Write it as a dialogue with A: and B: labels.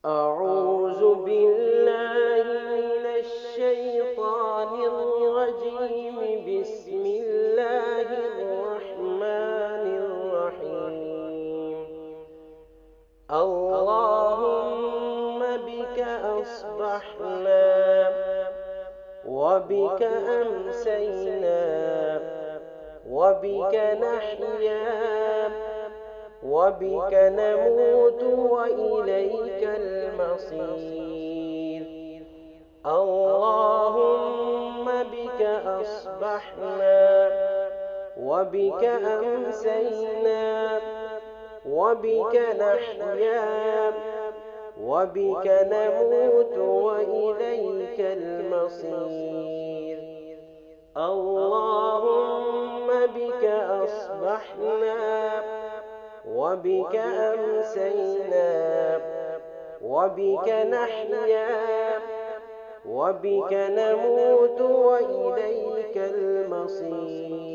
A: أعوذ بالله من الشيطان الرجيم. بسم الله الرحمن الرحيم. اللهم بك أصبحنا وبك أمسينا وبك نحيا وبك نموت وإليك المصير. اللهم بك أصبحنا وبك أمسينا وبك نحيا وبك نموت وإليك المصير. اللهم بك أصبحنا وبك أمسينا وبك نحيا وبك نموت وإليك المصير.